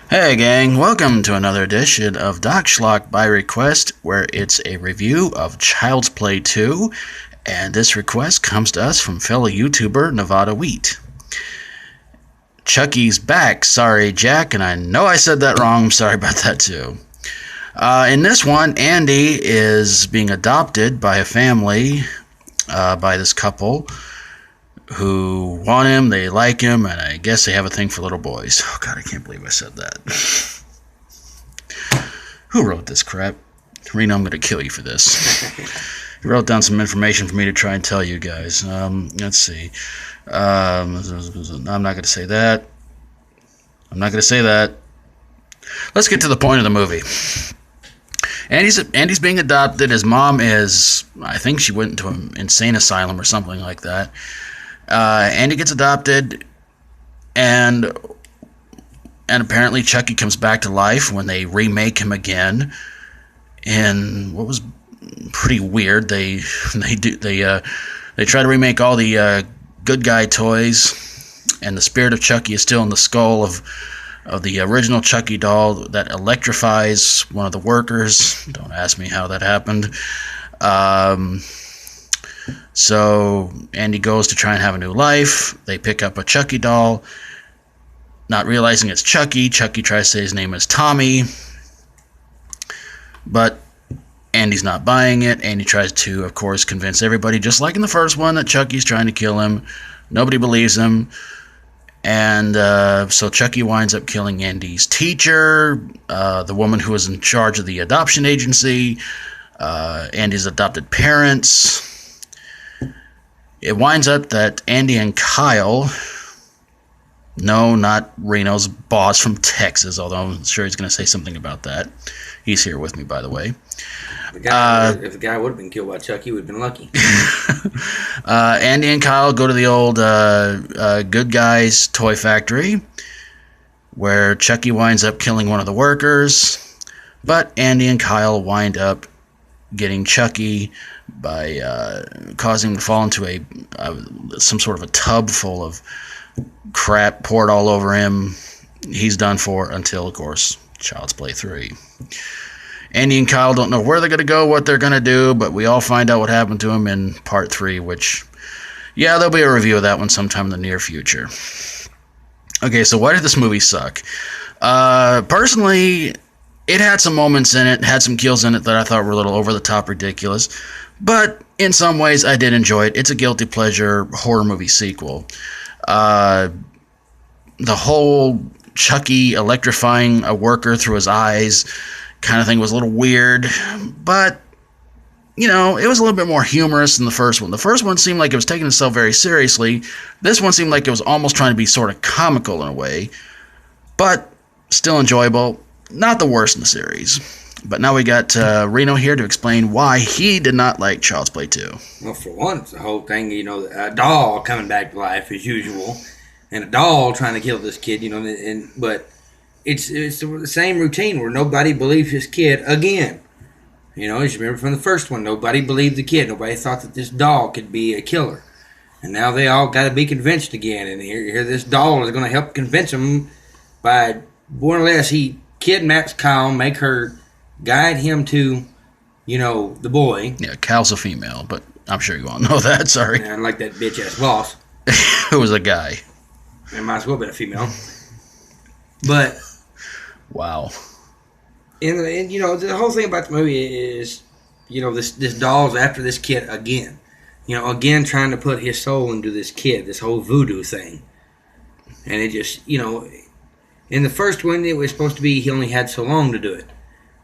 Hey gang, welcome to another edition of Doc Schlock by Request, where it's a review of Child's Play 2, and this request comes to us from fellow YouTuber Nevada Wheat. Chucky's back, sorry Jack, and I know I said that wrong, I'm sorry about that too. In this one, Andy is being adopted by a family, by this couple, who want him, they like him, and I guess they have a thing for little boys. Oh god, I can't believe I said that. Who wrote this crap? Reno, I'm gonna kill you for this. He wrote down some information for me to try and tell you guys. Let's see. I'm not gonna say that. Let's get to the point of the movie. Andy's being adopted. His mom is, I think she went into an insane asylum or something like that. Andy gets adopted, and apparently Chucky comes back to life when they remake him again. And what was pretty weird, they try to remake all the good guy toys, and the spirit of Chucky is still in the skull of the original Chucky doll that electrifies one of the workers. Don't ask me how that happened. So Andy goes to try and have a new life. They pick up a Chucky doll, not realizing it's Chucky. Chucky tries to say his name is Tommy, but Andy's not buying it. Andy tries to, of course, convince everybody, just like in the first one, that Chucky's trying to kill him. Nobody believes him. And so Chucky winds up killing Andy's teacher, the woman who was in charge of the adoption agency, Andy's adopted parents. It winds up that Andy and Kyle, no, not Reno's boss from Texas, although I'm sure he's going to say something about that. He's here with me, by the way. If the guy would have been killed by Chucky, he would have been lucky. Andy and Kyle go to the old Good Guys toy factory, where Chucky winds up killing one of the workers, but Andy and Kyle wind up getting Chucky by causing him to fall into some sort of a tub full of crap poured all over him. He's done for until, of course, Child's Play 3. Andy and Kyle don't know where they're going to go, what they're going to do, but we all find out what happened to him in Part 3, which, yeah, there'll be a review of that one sometime in the near future. Okay, so why did this movie suck? Personally, it had some moments in it, had some kills in it that I thought were a little over-the-top ridiculous, but in some ways I did enjoy it. It's a guilty pleasure horror movie sequel. The whole Chucky electrifying a worker through his eyes kind of thing was a little weird, but, you know, it was a little bit more humorous than the first one. The first one seemed like it was taking itself very seriously. This one seemed like it was almost trying to be sort of comical in a way, but still enjoyable. Not the worst in the series. But now we got Reno here to explain why he did not like Child's Play 2. Well, for one, it's the whole thing, you know, a doll coming back to life as usual, and a doll trying to kill this kid, you know, but it's the same routine where nobody believes this kid again. You know, as you remember from the first one, nobody believed the kid. Nobody thought that this doll could be a killer. And now they all got to be convinced again, and here this doll is going to help convince them by more or less he kidnaps Kyle, make her guide him to, you know, the boy. Yeah, Cal's a female, but I'm sure you all know that, sorry. And like that bitch-ass boss. Who was a guy. It might as well be a female. But, wow. And you know, the whole thing about the movie is, you know, this doll's after this kid again. You know, again trying to put his soul into this kid, this whole voodoo thing. And it just, you know, in the first one, it was supposed to be he only had so long to do it.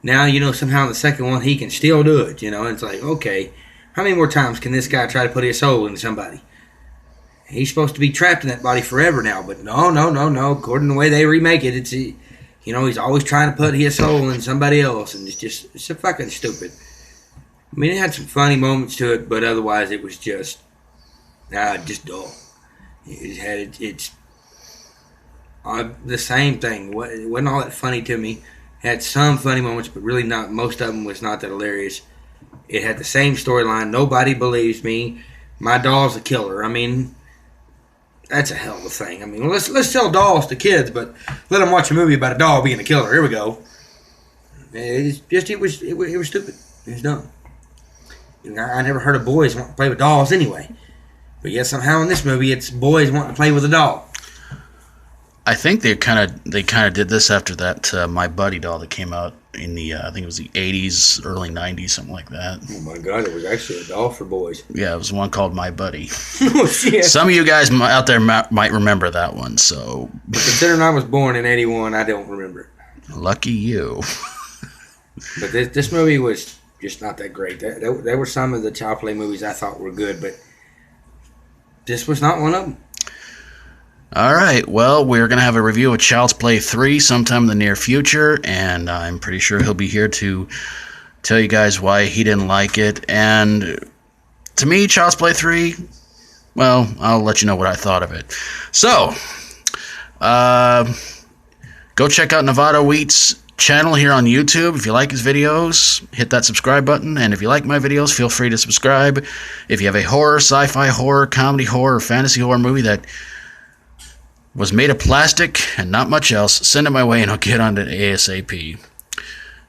Now, you know, somehow in the second one, he can still do it, you know. And it's like, okay, how many more times can this guy try to put his soul into somebody? He's supposed to be trapped in that body forever now, but no. According to the way they remake it, it's, you know, he's always trying to put his soul in somebody else, and it's so fucking stupid. I mean, it had some funny moments to it, but otherwise it was just dull. It's the same thing. It wasn't all that funny to me. Had some funny moments, but really not. Most of them was not that hilarious. It had the same storyline. Nobody believes me. My doll's a killer. I mean, That's a hell of a thing. I mean, let's sell dolls to kids, but let them watch a movie about a doll being a killer. Here we go. It was stupid. It was dumb. I never heard of boys wanting to play with dolls anyway, but yet somehow in this movie it's boys wanting to play with a doll. I think they kind of did this after that My Buddy doll that came out in the I think it was the 80s, early 90s, something like that. Oh my God, it was actually a doll for boys. Yeah, it was one called My Buddy. Oh shit! Some of you guys out there might remember that one. So, but considering I was born in '81, I don't remember it. Lucky you. But this movie was just not that great. There were some of the Child Play movies I thought were good, but this was not one of them. All right, well, we're going to have a review of Child's Play 3 sometime in the near future, and I'm pretty sure he'll be here to tell you guys why he didn't like it. And to me, Child's Play 3, well, I'll let you know what I thought of it. So, go check out Nevada Wheat's channel here on YouTube. If you like his videos, hit that subscribe button, and if you like my videos, feel free to subscribe. If you have a horror, sci-fi horror, comedy horror, or fantasy horror movie that was made of plastic and not much else, send it my way and I'll get on it ASAP.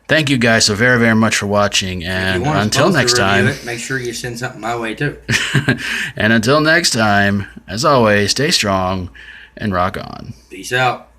Thank you guys so very, very much for watching, and until next time, make sure you send something my way too. And until next time, as always, stay strong and rock on. Peace out.